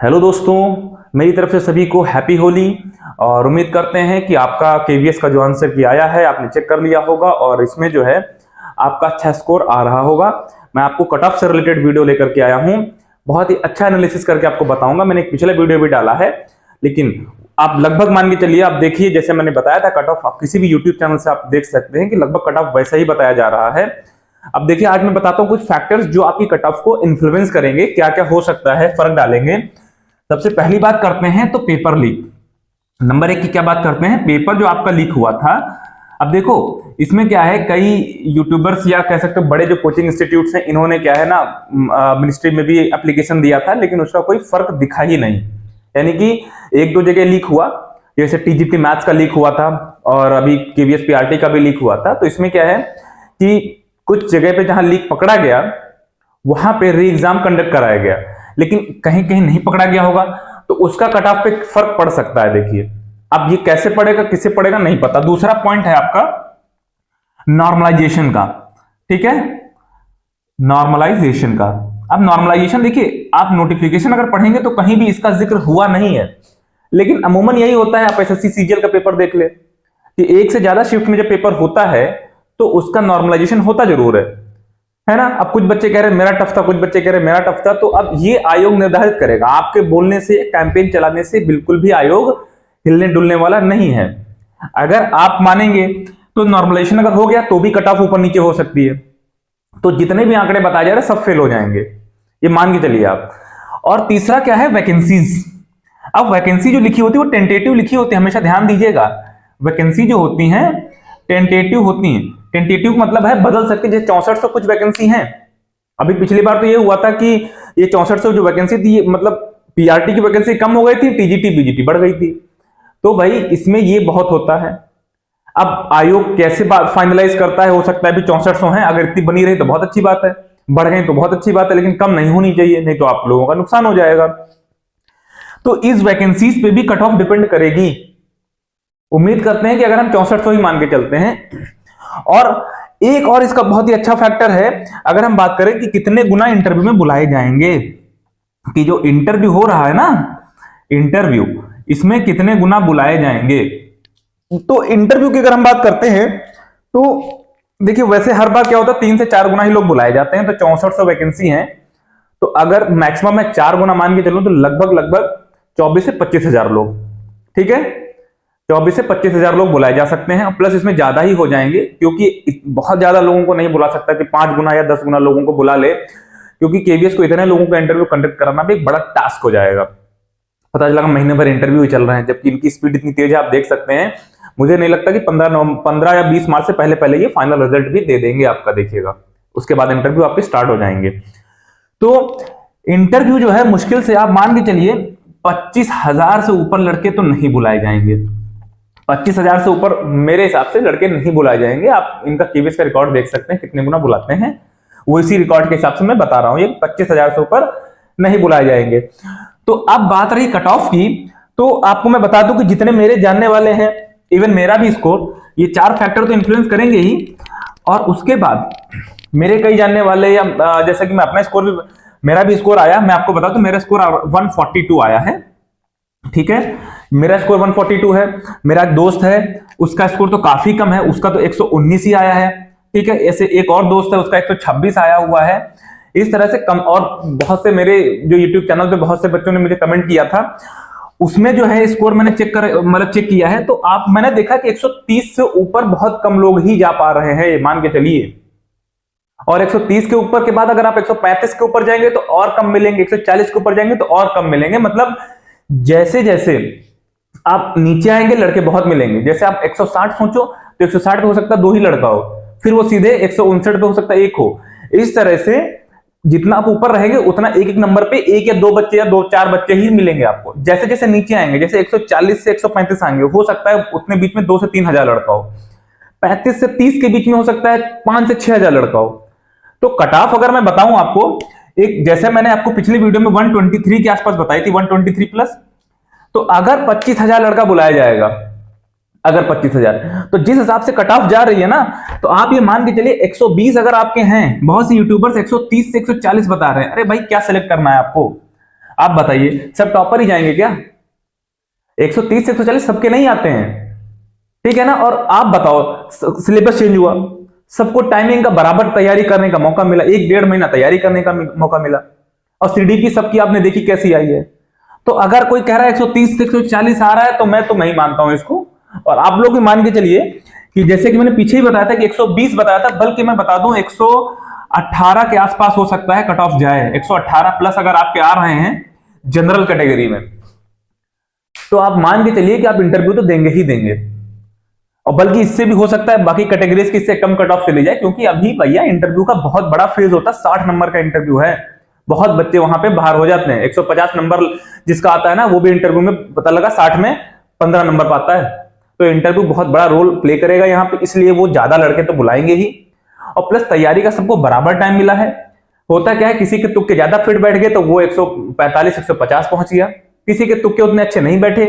Hello दोस्तों, मेरी तरफ से सभी को हैप्पी होली। और उम्मीद करते हैं कि आपका केवीएस का जो आंसर की आया है आपने चेक कर लिया होगा और इसमें जो है आपका अच्छा स्कोर आ रहा होगा। मैं आपको कट ऑफ से रिलेटेड वीडियो लेकर के आया हूं, बहुत ही अच्छा एनालिसिस करके आपको बताऊंगा। मैंने एक पिछले वीडियो भी डाला है, लेकिन आप लगभग मान के चलिए, आप देखिए जैसे मैंने बताया था कट ऑफ, आप किसी भी यूट्यूब चैनल से आप देख सकते हैं कि लगभग कट ऑफ वैसा ही बताया जा रहा है। अब देखिए, आज मैं बताता हूं कुछ फैक्टर्स जो आपकी कट ऑफ को इन्फ्लुएंस करेंगे, क्या क्या हो सकता है, फर्क डालेंगे। सबसे पहली बात करते हैं तो पेपर लीक। नंबर एक की क्या बात करते हैं, पेपर जो आपका लीक हुआ था। अब देखो इसमें क्या है, कई यूट्यूबर्स या कह सकते हो बड़े जो कोचिंग इंस्टीट्यूट्स हैं, इन्होंने क्या है ना मिनिस्ट्री में भी एप्लीकेशन दिया था, लेकिन उसका कोई फर्क दिखा ही नहीं। यानी कि एक दो जगह लीक हुआ, जैसे टीजीटी मैथ्स का लीक हुआ था और अभी केवीएस पीआरटी का भी लीक हुआ था। तो इसमें क्या है कि कुछ जगह पे जहां लीक पकड़ा गया वहां पे री एग्जाम कंडक्ट कराया गया, लेकिन कहीं कहीं नहीं पकड़ा गया होगा, तो उसका कट ऑफ पे फर्क पड़ सकता है। देखिए अब ये कैसे पड़ेगा, किससे पड़ेगा नहीं पता। दूसरा पॉइंट है आपका नॉर्मलाइजेशन का, ठीक है, नॉर्मलाइजेशन का। अब नॉर्मलाइजेशन देखिए, आप नोटिफिकेशन अगर पढ़ेंगे तो कहीं भी इसका जिक्र हुआ नहीं है, लेकिन अमूमन यही होता है। आप एसएससी सीजीएल का पेपर देख ले कि एक से ज्यादा शिफ्ट में जब पेपर होता है तो उसका नॉर्मलाइजेशन होता जरूर है ना। अब कुछ बच्चे कह रहे हैं मेरा टफ था, कुछ बच्चे कह रहे हैं मेरा टफ था, तो अब ये आयोग निर्धारित करेगा। आपके बोलने से, कैंपेन चलाने से बिल्कुल भी आयोग हिलने डुलने वाला नहीं है। अगर आप मानेंगे तो नॉर्मलाइजेशन अगर हो गया तो भी कट ऑफ ऊपर नीचे हो सकती है, तो जितने भी आंकड़े बताए जा रहे हैं सब फेल हो जाएंगे, ये मान के चलिए आप। और तीसरा क्या है, वैकेंसीज। अब वैकेंसी जो लिखी होती है वो टेंटेटिव लिखी होती है, हमेशा ध्यान दीजिएगा। वैकेंसी जो होती है टेंटेटिव होती है। टेंटेटिव मतलब है बदल सकती है। जैसे 6400 कुछ वैकेंसी हैं, अभी पिछली बार तो ये हुआ था कि ये 6400 जो वैकेंसी थी, मतलब पीआरटी की वैकेंसी कम हो गई थी, टीजीटी बीजीटी बढ़ गई थी। तो भाई इसमें ये बहुत होता है। अब आयोग कैसे फाइनलाइज करता है, हो सकता है अभी 6400 है, अगर इतनी बनी रही तो बहुत अच्छी बात है, बढ़ गई तो बहुत अच्छी बात है, लेकिन कम नहीं होनी चाहिए, नहीं तो आप लोगों का नुकसान हो जाएगा। तो इस वैकेंसीज पे भी कट ऑफ डिपेंड करेगी। उम्मीद करते हैं कि अगर हम 6400 ही मान के चलते हैं। और एक और इसका बहुत ही अच्छा फैक्टर है, अगर हम बात करें कि कितने गुना इंटरव्यू में बुलाए जाएंगे, कि जो इंटरव्यू हो रहा है ना, इंटरव्यू, इसमें कितने गुना बुलाए जाएंगे। तो इंटरव्यू की अगर हम बात करते हैं तो देखिए, वैसे हर बार क्या होता है 3 से 4 गुना ही लोग बुलाए जाते हैं। तो 6400 वैकेंसी है, तो अगर मैक्सिमम मैं 4 गुना मान के चलूं तो लगभग 24 से 25 हजार लोग, ठीक है, 24 से 25 हजार लोग बुलाए जा सकते हैं। प्लस इसमें ज्यादा ही हो जाएंगे, क्योंकि बहुत ज्यादा लोगों को नहीं बुला सकता कि 5 गुना या 10 गुना लोगों को बुला ले, क्योंकि केवीएस को इतने लोगों का इंटरव्यू कंडक्ट कराना भी एक बड़ा टास्क हो जाएगा। पता चला महीने भर इंटरव्यू ही चल रहे हैं, जबकि इनकी स्पीड इतनी तेज है, आप देख सकते हैं। मुझे नहीं लगता कि 15 या 20 मार्च से पहले पहले ये फाइनल रिजल्ट भी दे देंगे आपका, देखिएगा उसके बाद इंटरव्यू आपके स्टार्ट हो जाएंगे। तो इंटरव्यू जो है मुश्किल से आप मान के चलिए 25,000 से ऊपर लड़के तो नहीं बुलाए जाएंगे। 25,000 से ऊपर मेरे हिसाब से लड़के नहीं बुलाए जाएंगे। आप इनका केवीएस का रिकॉर्ड देख सकते हैं कितने गुना बुलाते हैं, वो इसी रिकॉर्ड के हिसाब से मैं बता रहा हूं, ये 25,000 से ऊपर नहीं बुलाए जाएंगे। तो अब बात रही कट ऑफ की, तो आपको मैं बता दूं कि जितने मेरे जानने वाले हैं, इवन मेरा भी स्कोर, ये 4 फैक्टर तो इन्फ्लुएंस करेंगे ही। और उसके बाद मेरे कई जानने वाले, या जैसा कि मैं अपना स्कोर भी, मेरा भी स्कोर आया, मैं आपको बता दूं मेरा स्कोर 142 आया है, ठीक है, मेरा स्कोर 142 है। मेरा एक दोस्त है उसका स्कोर तो काफी कम है, उसका तो 119 ही आया है, ठीक है। ऐसे एक और दोस्त है उसका 126 आया हुआ है। इस तरह से कम, और बहुत से मेरे जो यूट्यूब चैनल पे बहुत से बच्चों ने मुझे कमेंट किया था, उसमें जो है स्कोर मैंने चेक किया है, तो आप मैंने देखा कि 130 से ऊपर बहुत कम लोग ही जा पा रहे हैं, मान के चलिए। और 130 के ऊपर के बाद अगर आप 135 के ऊपर जाएंगे तो और कम मिलेंगे, 140 के ऊपर जाएंगे तो और कम मिलेंगे। मतलब जैसे जैसे आप नीचे आएंगे लड़के बहुत मिलेंगे। जैसे आप 160 सोचो तो 160 पे हो सकता है 2 ही लड़का हो, फिर वो सीधे 159 पे हो सकता है 1 हो। इस तरह से जितना आप ऊपर रहेंगे उतना एक एक नंबर पे 1 या 2 बच्चे या 2-4 बच्चे ही मिलेंगे आपको। जैसे जैसे नीचे आएंगे, जैसे 140 से 135 आएंगे, हो सकता है उतने बीच में 2 से 3 हजार लड़का हो। 35 से 30 के बीच में हो सकता है 5 से 6 हजार लड़का हो। तो कट ऑफ अगर मैं बताऊं आपको, एक जैसे मैंने आपको पिछली वीडियो में 123 के आसपास बताई थी, 123 प्लस, तो अगर 25,000 लड़का बुलाया जाएगा, अगर 25,000, तो जिस हिसाब से कट ऑफ जा रही है ना, तो आप ये मान के चलिए 120 अगर आपके हैं, बहुत से यूट्यूबर्स 130 से 140 बता रहे हैं। अरे भाई क्या सिलेक्ट करना है आपको? आप बताइए, सब टॉपर ही जाएंगे क्या? 130 से 140 सबके नहीं आते हैं, ठीक है ना। और आप बताओ, सिलेबस चेंज हुआ, सबको टाइमिंग का बराबर तैयारी करने का मौका मिला, 1-1.5 महीना तैयारी करने का मौका मिला, और सीडीपी सबकी आपने देखी कैसी आई है। तो अगर कोई कह रहा है 130 से 140 आ रहा है तो मैं तो नहीं मानता हूं इसको। और आप लोग भी मान के चलिए कि जैसे कि मैंने पीछे ही बताया था कि 120 बताया था, बल्कि मैं बता दूं 118 के आसपास हो सकता है कट ऑफ जाए। 118 प्लस अगर आपके आ रहे हैं जनरल कैटेगरी में, तो आप मान के चलिए कि आप इंटरव्यू तो देंगे ही देंगे, और बल्कि इससे भी हो सकता है बाकी कैटेगरीज की इससे कम कट ऑफ चली जाए, क्योंकि अभी भैया इंटरव्यू का बहुत बड़ा फेज होता है। 60 नंबर का इंटरव्यू है, बहुत बच्चे वहां पे बाहर हो जाते हैं। 150 नंबर जिसका आता है ना, वो भी इंटरव्यू में पता लगा 60 में 15 नंबर पाता है। तो इंटरव्यू बहुत बड़ा रोल प्ले करेगा यहाँ पे, इसलिए वो ज्यादा लड़के तो बुलाएंगे ही। और प्लस तैयारी का सबको बराबर टाइम मिला है। होता क्या है, किसी के तुक्के ज्यादा फिट बैठ गए तो वो 145 150 पहुंच गया, किसी के तुक्के उतने अच्छे नहीं बैठे,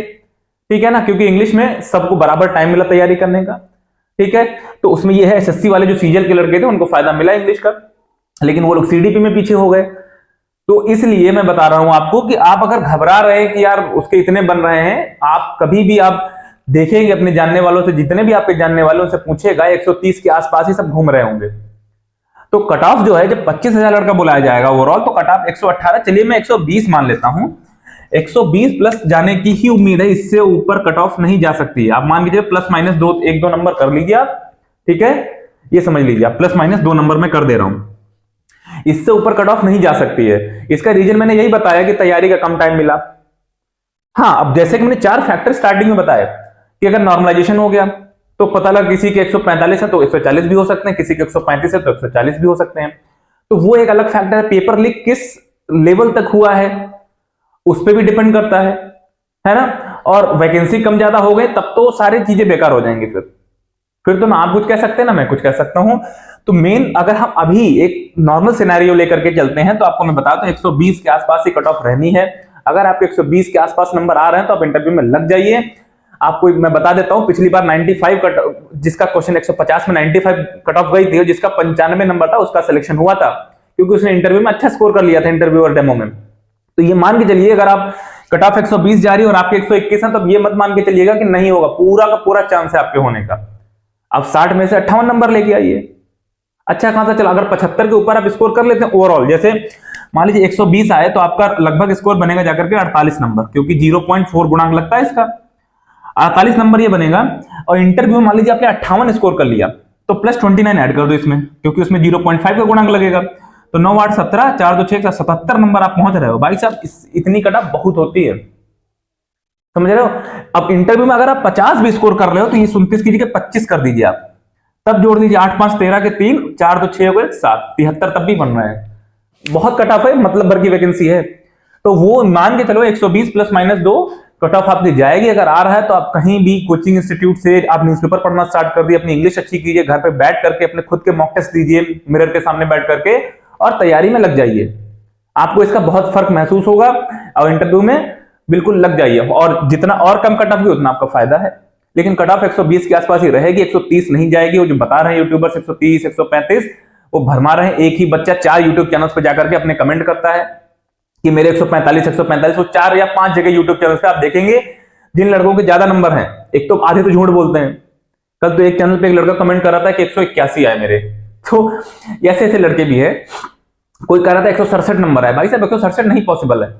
ठीक है ना, क्योंकि इंग्लिश में सबको बराबर टाइम मिला तैयारी करने का, ठीक है। तो उसमें ये है, एसएससी वाले जो सीजीएल के लड़के थे उनको फायदा मिला इंग्लिश का, लेकिन वो लोग सीडीपी में पीछे हो गए। तो इसलिए मैं बता रहा हूं आपको कि आप अगर घबरा रहे हैं कि यार उसके इतने बन रहे हैं, आप कभी भी आप देखेंगे अपने जानने वालों से, जितने भी आपके जानने वालों से पूछेगा 130 के आसपास ही सब घूम रहे होंगे। तो कट ऑफ जो है जब 25,000 लड़का बुलाया जाएगा ओवरऑल, तो कट ऑफ 118, चलिए मैं 120 मान लेता हूं, 120 प्लस जाने की ही उम्मीद है, इससे ऊपर कट ऑफ नहीं जा सकती है। आप मान लीजिए प्लस माइनस 1-2 नंबर कर लीजिए आप, ठीक है, ये समझ लीजिए आप प्लस माइनस 2 नंबर में कर दे रहा हूं, इससे ऊपर कट ऑफ नहीं जा सकती है। इसका रीजन मैंने यही बताया कि तैयारी का कम टाइम मिला। हाँ, अब जैसे कि मैंने 4 फैक्टर स्टार्टिंग में बताया कि अगर नॉर्मलाइजेशन हो गया तो पता लगा किसी के 145 है तो 140 भी हो सकते हैं, किसी के 135 है तो 140 भी हो सकते हैं। तो वो एक अलग फैक्टर है। पेपर लीक किस लेवल तक हुआ है उस पर भी डिपेंड करता है ना। और वैकेंसी कम ज्यादा हो गए तब तो सारी चीजें बेकार हो जाएंगी, फिर तो ना आप कुछ कह सकते हैं ना मैं कुछ कह सकता हूं। तो मेन अगर हम अभी एक नॉर्मल सिनेरियो लेकर के चलते हैं तो आपको मैं बताता हूं 120 के आसपास ही कट ऑफ रहनी है। अगर आपके 120 के आसपास नंबर आ रहे हैं तो आप इंटरव्यू में लग जाइए। आपको मैं बता देता हूं, पिछली बार 95 कट, जिसका क्वेश्चन 150 में 95 कट ऑफ गई थी, जिसका 95 नंबर था उसका सिलेक्शन हुआ था, क्योंकि उसने इंटरव्यू में अच्छा स्कोर कर लिया था, इंटरव्यू और डेमो में। तो ये मान के चलिए अगर आप कट ऑफ 120 जा रही है और आपके 121 है, तो ये मत मान के चलिएगा कि नहीं होगा, पूरा का पूरा चांस है आपके होने का। आप 60 में से 58 नंबर लेके आइए, अच्छा खासा चला। अगर 75 के ऊपर आप स्कोर कर लेते हैं ओवरऑल, जैसे मान लीजिए 120 आए तो आपका लगभग स्कोर बनेगा जाकर के 48 नंबर, क्योंकि 0.4 गुणांक लगता है इसका, 48 नंबर ये बनेगा। और इंटरव्यू में मान लीजिए आपने 58 स्कोर कर लिया तो प्लस 29 ऐड कर दो इसमें, क्योंकि उसमें 0.5 का गुणांक लगेगा। तो 9 8 17 4 2 6 77 नंबर आप पहुंच रहे हो भाई साहब। इतनी कट ऑफ बहुत होती है, समझ रहे हो। अब इंटरव्यू में अगर आप 50 भी स्कोर कर रहे हो तो ये 29 की जगह 25 कर दीजिए आप, तब जोड़ दीजिए 8 5 13 के 3 4 2 6 हो 7 73 तब भी बन रहा है। बहुत कट ऑफ है, मतलब भर की वैकेंसी है। तो वो मान के चलो 120 प्लस माइनस 2 कट ऑफ आपकी जाएगी। अगर आ रहा है तो आप कहीं भी कोचिंग इंस्टीट्यूट से आप न्यूज़पेपर पढ़ना स्टार्ट कर दिए, अपनी इंग्लिश अच्छी कीजिए, घर पे बैठ करके अपने खुद के मॉक टेस्ट दीजिए मिरर के सामने बैठ करके, और तैयारी में लग जाइए। आपको इसका बहुत फर्क महसूस होगा और इंटरव्यू में बिल्कुल लग जाइए। और जितना और कम कट ऑफ भी उतना आपका फायदा है। लेकिन कट ऑफ 120 के आसपास ही रहेगी, 130 नहीं जाएगी। वो जो बता रहे हैं यूट्यूबर्स 130 135 वो भरमा रहे हैं। एक ही बच्चा 4 यूट्यूब चैनल्स पे जाकर के अपने कमेंट करता है कि मेरे 145 वो 4 या 5 जगह यूट्यूब चैनल पे आप देखेंगे जिन लड़कों के ज्यादा नंबर हैं। एक तो आधे तो झूठ बोलते हैं। कल तो एक चैनल पे एक लड़का कमेंट कर रहा था कि 181 आए मेरे, तो ऐसे ऐसे लड़के भी है। कोई कह रहा था 167 नंबर है। भाई साहब 167 नहीं पॉसिबल है।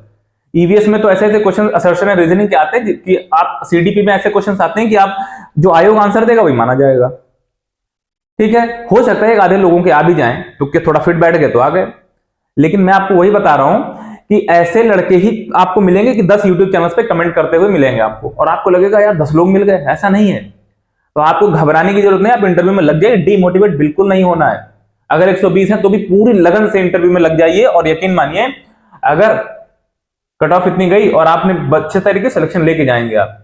ईवीएस में तो ऐसे ऐसे क्वेश्चन असर्शन एंड रीजनिंग के आते हैं कि आप सीडीपी में ऐसे क्वेश्चन आते हैं कि आप जो आयोग आंसर देगा वही माना जाएगा। ठीक है, हो सकता है आधे लोगों के आ भी जाएं, तुक्के थोड़ा फिट बैठ गए तो आ गए। लेकिन मैं आपको वही बता रहा हूं कि ऐसे लड़के ही आपको मिलेंगे कि 10 यूट्यूब चैनल्स पे कमेंट करते हुए मिलेंगे आपको, और आपको लगेगा यार 10 लोग मिल गए। ऐसा नहीं है, तो आपको घबराने की जरूरत नहीं। आप इंटरव्यू में लग जाइए, डीमोटिवेट बिल्कुल नहीं होना है। अगर 120 है तो भी पूरी लगन से इंटरव्यू में लग जाइए, और यकीन मानिए अगर कट ऑफ इतनी गई और आपने अच्छे तरीके से सिलेक्शन लेके जाएंगे आप।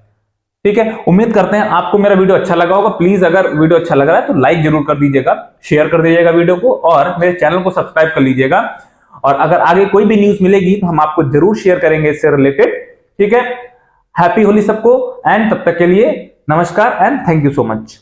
ठीक है, उम्मीद करते हैं आपको मेरा वीडियो अच्छा लगा होगा। प्लीज अगर वीडियो अच्छा लग रहा है तो लाइक जरूर कर दीजिएगा, शेयर कर दीजिएगा वीडियो को, और मेरे चैनल को सब्सक्राइब कर लीजिएगा। और अगर आगे कोई भी न्यूज मिलेगी तो हम आपको जरूर शेयर करेंगे इससे रिलेटेड। ठीक है, हैप्पी होली सबको, एंड तब तक के लिए नमस्कार and thank you so much.